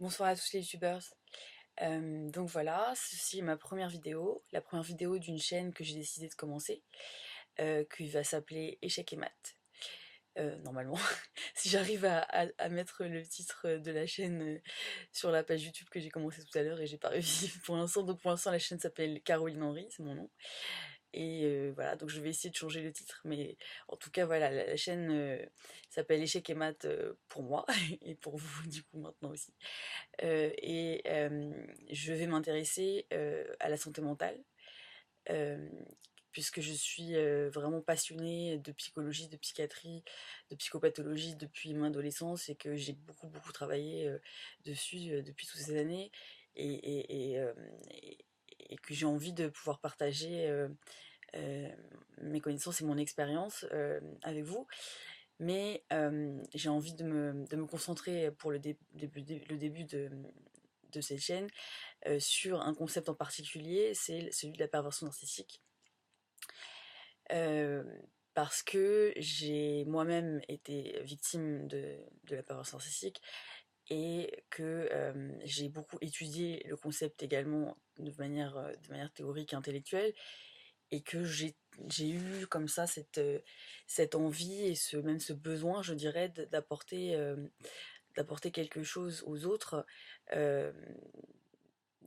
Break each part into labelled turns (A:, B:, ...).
A: Bonsoir à tous les youtubeurs. Donc voilà, ceci est ma première vidéo, la première vidéo d'une chaîne que j'ai décidé de commencer, qui va s'appeler Échec et Maths. Normalement, si j'arrive à mettre le titre de la chaîne sur la page YouTube que j'ai commencé tout à l'heure et j'ai pas réussi pour l'instant. Donc pour l'instant la chaîne s'appelle Caroline Henry, c'est mon nom. Et voilà, donc je vais essayer de changer le titre, mais en tout cas voilà, la chaîne s'appelle Échec et Maths pour moi et pour vous du coup maintenant aussi. Je vais m'intéresser à la santé mentale, euh, puisque je suis vraiment passionnée de psychologie, de psychiatrie, de psychopathologie depuis mon adolescence et que j'ai beaucoup travaillé dessus depuis toutes ces années et, et, et, euh, et- et que j'ai envie de pouvoir partager euh, mes connaissances et mon expérience avec vous. Mais j'ai envie de me concentrer pour le début de cette chaîne sur un concept en particulier, c'est celui de la perversion narcissique. Euh, Parce que j'ai moi-même été victime de la perversion narcissique et que j'ai beaucoup étudié le concept également de manière théorique et intellectuelle et que j'ai eu comme ça cette envie et même ce besoin, je dirais, d'apporter quelque chose aux autres euh,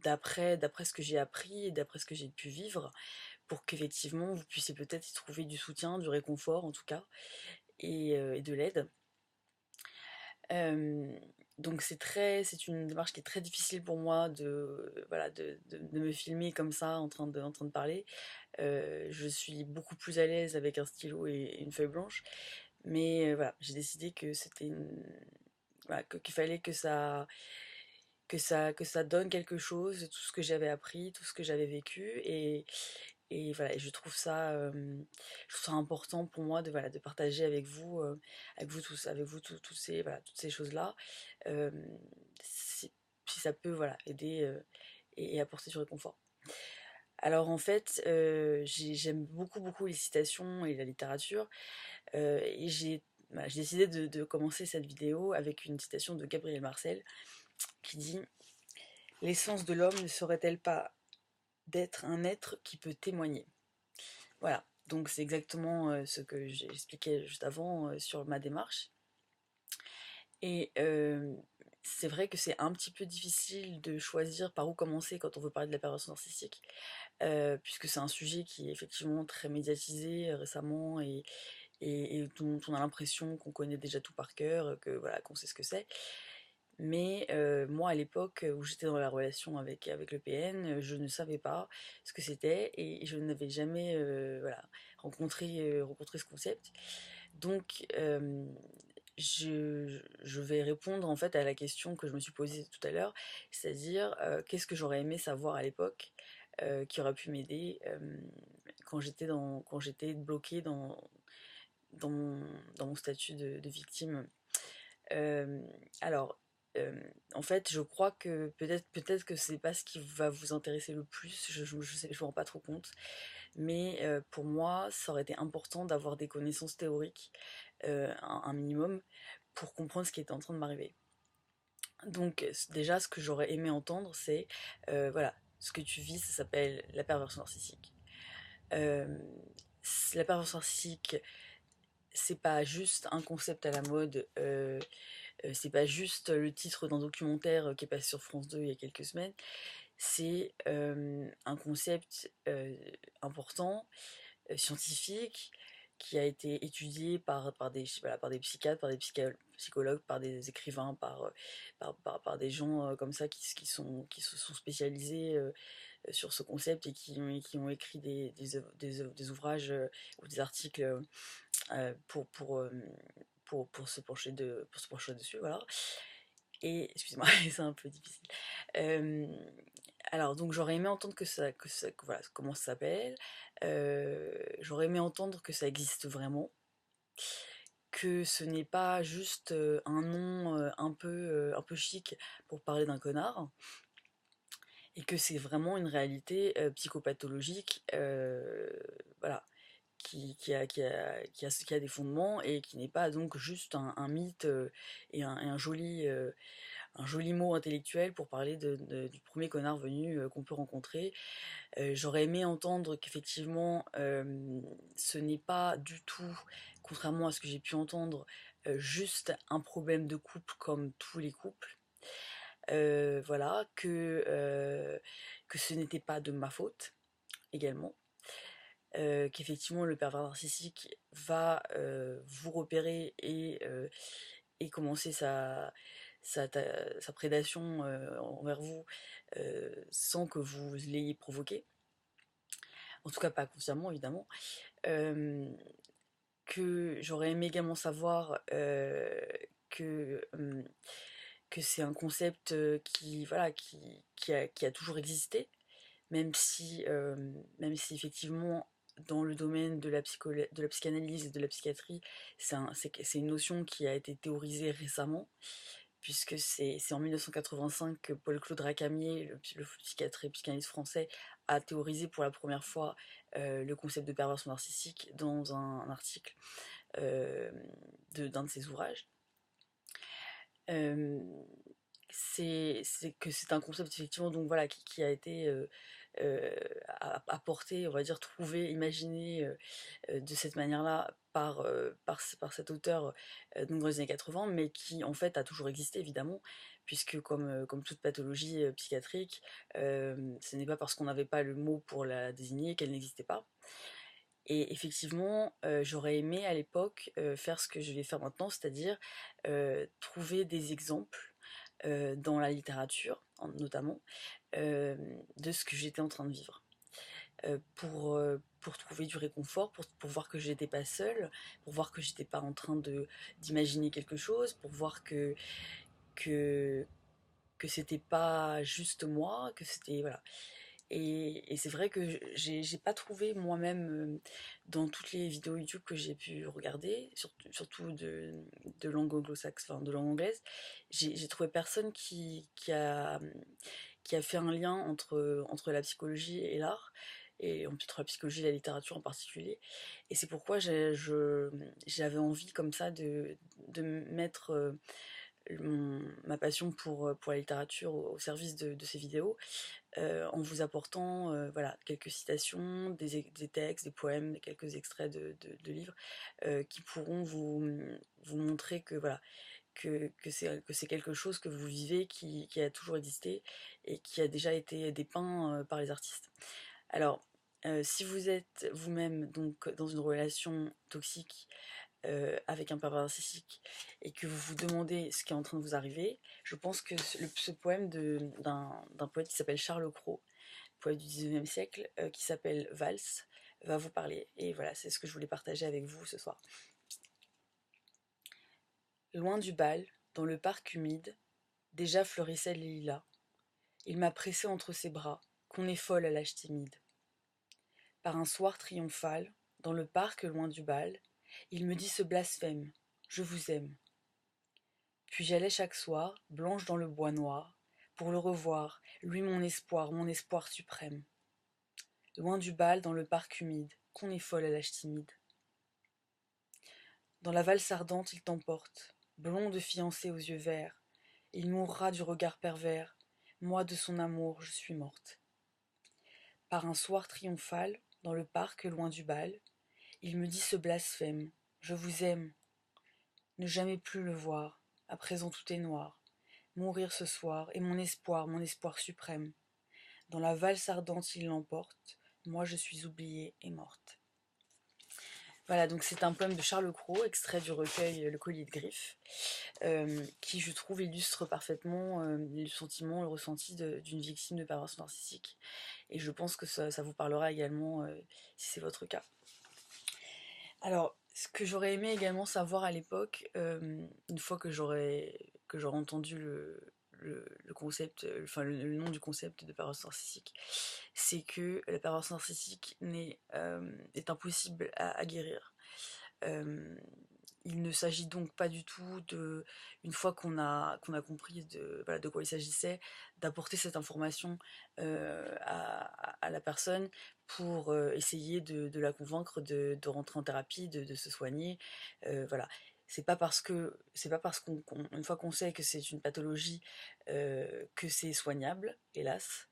A: d'après ce que j'ai appris et d'après ce que j'ai pu vivre, pour qu'effectivement vous puissiez peut-être y trouver du soutien, du réconfort en tout cas, et de l'aide. Euh, donc c'est une démarche qui est très difficile pour moi voilà, de me filmer comme ça en train de parler. Je suis beaucoup plus à l'aise avec un stylo et une feuille blanche, mais voilà, j'ai décidé que voilà, qu'il fallait que ça donne quelque chose, tout ce que j'avais appris, tout ce que j'avais vécu, et voilà, et je trouve ça important pour moi de, voilà, de partager avec vous tous, voilà, toutes ces choses-là, euh, si, si ça peut voilà, aider et apporter du réconfort. Alors en fait, j'aime beaucoup les citations et la littérature, et voilà, j'ai décidé de commencer cette vidéo avec une citation de Gabriel Marcel qui dit: l'essence de l'homme ne serait-elle pas d'être un être qui peut témoigner? Voilà, donc c'est exactement ce que j'expliquais juste avant sur ma démarche. Et c'est vrai que c'est un petit peu difficile de choisir par où commencer quand on veut parler de la perversion narcissique, puisque c'est un sujet qui est effectivement très médiatisé récemment et dont on a l'impression qu'on connaît déjà tout par cœur, que voilà, qu'on sait ce que c'est. Mais moi, à l'époque où j'étais dans la relation avec le PN, je ne savais pas ce que c'était et je n'avais jamais voilà, rencontré ce concept. Donc, je vais répondre en fait à la question que je me suis posée tout à l'heure, c'est-à-dire qu'est-ce que j'aurais aimé savoir à l'époque qui aurait pu m'aider quand j'étais bloquée dans mon, dans mon statut de victime. Euh, alors, euh, En fait, je crois que peut-être que c'est pas ce qui va vous intéresser le plus. Je sais, je me rends pas trop compte. Mais pour moi, ça aurait été important d'avoir des connaissances théoriques, un minimum, pour comprendre ce qui était en train de m'arriver. Donc déjà, ce que j'aurais aimé entendre, c'est voilà, ce que tu vis, ça s'appelle la perversion narcissique. Euh, la perversion narcissique, c'est pas juste un concept à la mode. C'est pas juste le titre d'un documentaire qui est passé sur France 2 il y a quelques semaines, c'est un concept important, scientifique, qui a été étudié voilà, par des psychiatres, par des psychologues, par des écrivains, par des gens comme ça qui se sont spécialisés sur ce concept et qui ont écrit des ouvrages ou des articles pour se pencher dessus, voilà. Et excuse-moi, c'est un peu difficile. Euh, alors donc j'aurais aimé entendre que voilà comment ça s'appelle. J'aurais aimé entendre que ça existe vraiment, que ce n'est pas juste un nom un peu chic pour parler d'un connard, et que c'est vraiment une réalité psychopathologique, voilà, qui a des fondements et qui n'est pas donc juste un mythe et un joli un joli mot intellectuel pour parler du premier connard venu qu'on peut rencontrer. J'aurais aimé entendre qu'effectivement, ce n'est pas du tout, contrairement à ce que j'ai pu entendre, juste un problème de couple comme tous les couples. Voilà, que ce n'était pas de ma faute également. Qu'effectivement le pervers narcissique va vous repérer et commencer sa prédation envers vous sans que vous l'ayez provoqué, en tout cas pas consciemment évidemment. Euh, que j'aurais aimé également savoir que, que c'est un concept qui, voilà, qui a toujours existé, même si effectivement dans le domaine de la psychanalyse et de la psychiatrie, c'est une notion qui a été théorisée récemment, puisque c'est en 1985 que Paul-Claude Racamier, le psychiatre et psychanalyste français, a théorisé pour la première fois le concept de perversion narcissique dans un article euh, d'un de ses ouvrages. Euh, c'est un concept effectivement donc voilà qui a été euh, apporté, on va dire trouvé, imaginé de cette manière-là par cet auteur donc dans les années 80, mais qui en fait a toujours existé évidemment, puisque comme toute pathologie psychiatrique, ce n'est pas parce qu'on n'avait pas le mot pour la désigner qu'elle n'existait pas. Et effectivement, j'aurais aimé à l'époque faire ce que je vais faire maintenant, c'est-à-dire trouver des exemples dans la littérature, notamment, de ce que j'étais en train de vivre. Pour trouver du réconfort, pour voir que j'étais pas seule, pour voir que j'étais pas en train d'imaginer quelque chose, pour voir que, que c'était pas juste moi, que c'était. Voilà. Et c'est vrai que j'ai pas trouvé moi-même dans toutes les vidéos YouTube que j'ai pu regarder, surtout de langue anglo-saxonne, enfin de langue anglaise, j'ai trouvé personne qui a fait un lien entre la psychologie et l'art, et entre la psychologie et la littérature en particulier. Et c'est pourquoi j'avais envie comme ça de mettre ma passion pour la littérature au service de ces vidéos, en vous apportant voilà, quelques citations, des textes, des poèmes, quelques extraits de livres qui pourront vous montrer que, voilà, que c'est quelque chose que vous vivez, qui a toujours existé et qui a déjà été dépeint par les artistes. Alors, si vous êtes vous-même donc dans une relation toxique avec un pervers narcissique et que vous vous demandez ce qui est en train de vous arriver, je pense que ce poème d'un poète qui s'appelle Charles Cros, poète du 19e siècle, qui s'appelle Valse, va vous parler. Et voilà, c'est ce que je voulais partager avec vous ce soir. Loin du bal, dans le parc humide, déjà fleurissaient les lilas. Il m'a pressé entre ses bras, qu'on est folle à l'âge timide. Par un soir triomphal, dans le parc loin du bal, il me dit ce blasphème, je vous aime. Puis j'allais chaque soir, blanche dans le bois noir, pour le revoir, lui mon espoir suprême. Loin du bal, dans le parc humide, qu'on est folle à l'âge timide. Dans la valse ardente, il t'emporte, blonde fiancée aux yeux verts. Il mourra du regard pervers, moi de son amour, je suis morte. Par un soir triomphal, dans le parc loin du bal, il me dit ce blasphème, je vous aime. Ne jamais plus le voir, à présent tout est noir. Mourir ce soir est mon espoir suprême. Dans la valse ardente, il l'emporte, moi je suis oubliée et morte. Voilà, donc c'est un poème de Charles Cros, extrait du recueil Le collier de griffes, qui je trouve illustre parfaitement le sentiment, le ressenti d'une victime de perversion narcissique. Et je pense que ça vous parlera également si c'est votre cas. Alors, ce que j'aurais aimé également savoir à l'époque, une fois que j'aurais entendu le concept, enfin le nom du concept de perversion narcissique, c'est que la perversion narcissique est impossible à guérir. Euh, il ne s'agit donc pas du tout une fois qu'on a compris voilà, de quoi il s'agissait, d'apporter cette information à la personne pour essayer de la convaincre de rentrer en thérapie, de se soigner. Voilà. c'est pas parce une fois qu'on sait que c'est une pathologie que c'est soignable, hélas.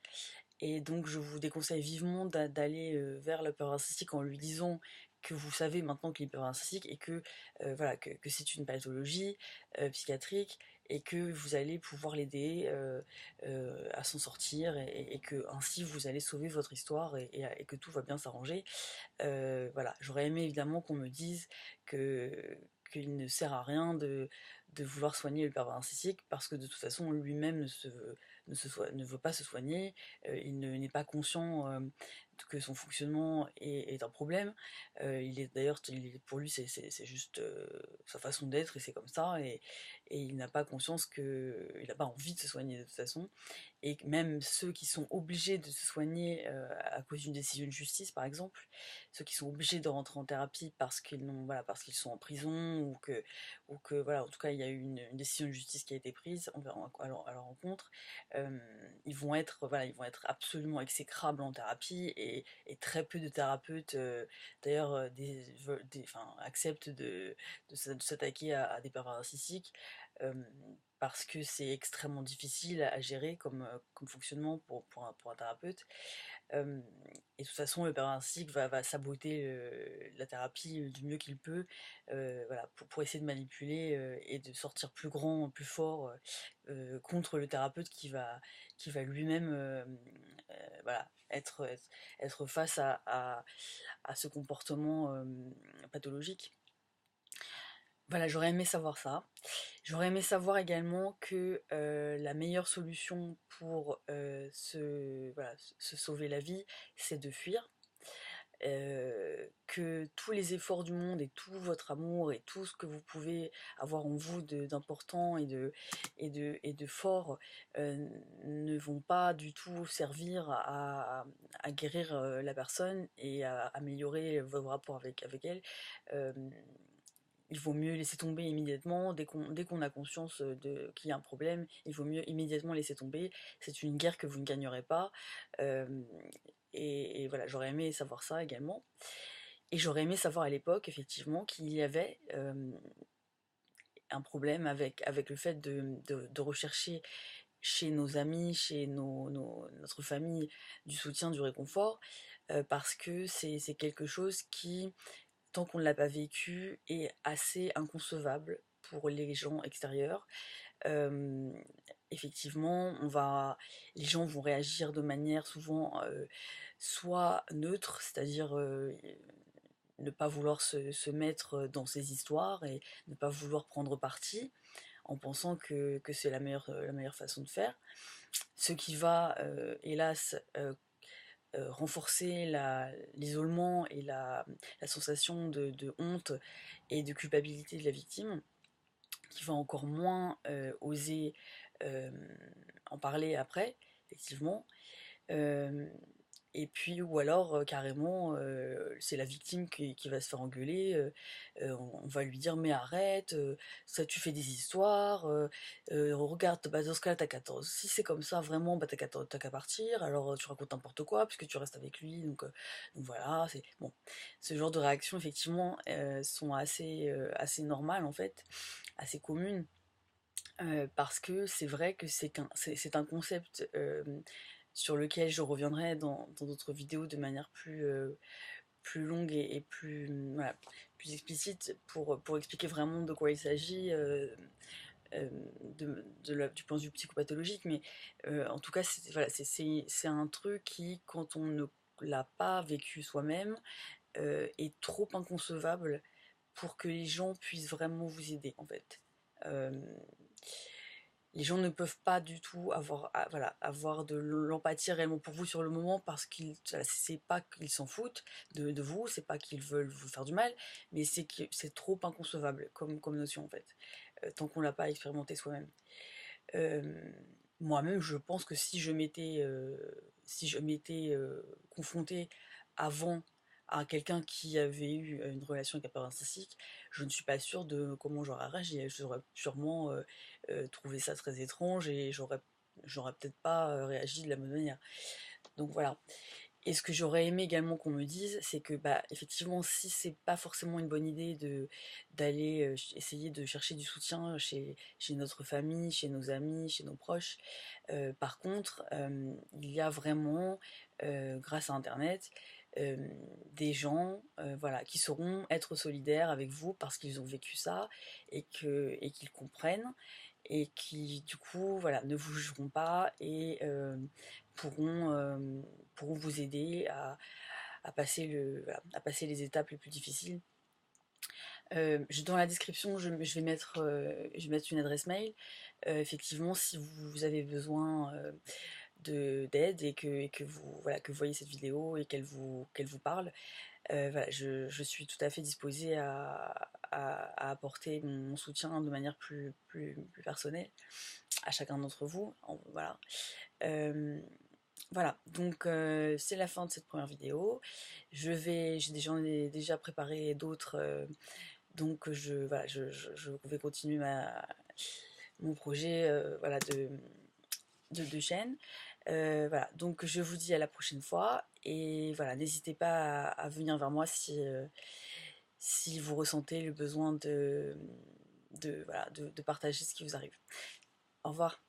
A: Et donc je vous déconseille vivement d'aller vers la peur narcissique en lui disant que vous savez maintenant qu'il est peur narcissique et que, voilà, que c'est une pathologie psychiatrique et que vous allez pouvoir l'aider à s'en sortir et que ainsi vous allez sauver votre histoire et que tout va bien s'arranger. Voilà, j'aurais aimé évidemment qu'on me dise que qu'il ne sert à rien de vouloir soigner le pervers narcissique parce que de toute façon lui-même ne veut pas se soigner, n'est pas conscient que son fonctionnement est un problème. Il est d'ailleurs, pour lui c'est juste sa façon d'être et c'est comme ça et il n'a pas conscience il n'a pas envie de se soigner de toute façon et que même ceux qui sont obligés de se soigner à cause d'une décision de justice par exemple, ceux qui sont obligés de rentrer en thérapie parce qu'ils n'ont, voilà, parce qu'ils sont en prison ou que voilà, en tout cas il y a eu une décision de justice qui a été prise à leur encontre, euh, ils vont être absolument exécrables en thérapie et très peu de thérapeutes d'ailleurs enfin, acceptent de s'attaquer à des pervers narcissiques. euh, Parce que c'est extrêmement difficile à gérer comme fonctionnement pour un thérapeute. Euh, et de toute façon, le pervers narcissique va saboter la thérapie du mieux qu'il peut, voilà, pour essayer de manipuler et de sortir plus grand, plus fort contre le thérapeute qui va lui-même voilà, être face à ce comportement pathologique. Voilà, j'aurais aimé savoir ça. J'aurais aimé savoir également que la meilleure solution pour voilà, se sauver la vie, c'est de fuir. Que tous les efforts du monde et tout votre amour et tout ce que vous pouvez avoir en vous d'important et de fort ne vont pas du tout servir à guérir la personne et à améliorer vos rapports avec elle. Euh, il vaut mieux laisser tomber immédiatement, dès qu'on a conscience qu'il y a un problème, il vaut mieux immédiatement laisser tomber. C'est une guerre que vous ne gagnerez pas. Euh, et voilà, j'aurais aimé savoir ça également. Et j'aurais aimé savoir à l'époque, effectivement, qu'il y avait un problème avec le fait de rechercher chez nos amis, chez notre famille, du soutien, du réconfort, parce que c'est quelque chose qui, tant qu'on ne l'a pas vécu, est assez inconcevable pour les gens extérieurs. Euh, Effectivement, les gens vont réagir de manière souvent soit neutre, c'est-à-dire ne pas vouloir se mettre dans ces histoires et ne pas vouloir prendre parti en pensant que c'est la meilleure façon de faire. Ce qui va, hélas, renforcer l'isolement et la sensation de honte et de culpabilité de la victime, qui va encore moins oser euh, en parler après, effectivement. Euh, et puis, ou alors, carrément, c'est la victime qui va se faire engueuler. On va lui dire, mais arrête, ça, tu fais des histoires. Regarde, bah, dans ce cas-là, t'as 14. Si c'est comme ça, vraiment, bah, t'as qu'à partir. Alors, tu racontes n'importe quoi, puisque tu restes avec lui. Donc voilà, c'est bon. Ce genre de réactions, effectivement, sont assez normales, en fait, assez communes. Parce que c'est vrai que c'est un concept sur lequel je reviendrai dans d'autres vidéos de manière plus longue et plus, voilà, plus explicite pour expliquer vraiment de quoi il s'agit du point de vue psychopathologique. Mais en tout cas, voilà, c'est un truc qui, quand on ne l'a pas vécu soi-même, est trop inconcevable pour que les gens puissent vraiment vous aider en fait. Euh, les gens ne peuvent pas du tout voilà, avoir de l'empathie réellement pour vous sur le moment parce voilà, c'est pas qu'ils s'en foutent de vous, c'est pas qu'ils veulent vous faire du mal, mais c'est que c'est trop inconcevable comme notion en fait, tant qu'on l'a pas expérimenté soi-même. Euh, Moi-même, je pense que si je m'étais confrontée avant à quelqu'un qui avait eu une relation avec un pervers narcissique, je ne suis pas sûre de comment j'aurais réagi. J'aurais sûrement trouvé ça très étrange et j'aurais peut-être pas réagi de la même manière. Donc voilà. Et ce que j'aurais aimé également qu'on me dise, c'est que bah effectivement, si c'est pas forcément une bonne idée d'aller essayer de chercher du soutien chez notre famille, chez nos amis, chez nos proches, par contre, il y a vraiment, grâce à Internet, euh, des gens voilà, qui sauront être solidaires avec vous parce qu'ils ont vécu ça et qu'ils comprennent et qui du coup voilà, ne vous jugeront pas et pourront, pourront vous aider à passer voilà, à passer les étapes les plus difficiles. Dans la description, je vais mettre une adresse mail. Effectivement, si vous avez besoin d'aide et que vous, voilà, que vous voyez cette vidéo et qu'elle vous parle, voilà, je suis tout à fait disposée à apporter mon soutien de manière plus personnelle à chacun d'entre vous. Voilà. Euh, voilà, donc c'est la fin de cette première vidéo. J'en ai déjà préparé d'autres, donc voilà, je vais continuer mon projet voilà, de chaîne. Voilà, donc je vous dis à la prochaine fois et voilà, n'hésitez pas à venir vers moi si vous ressentez le besoin voilà, de partager ce qui vous arrive. Au revoir.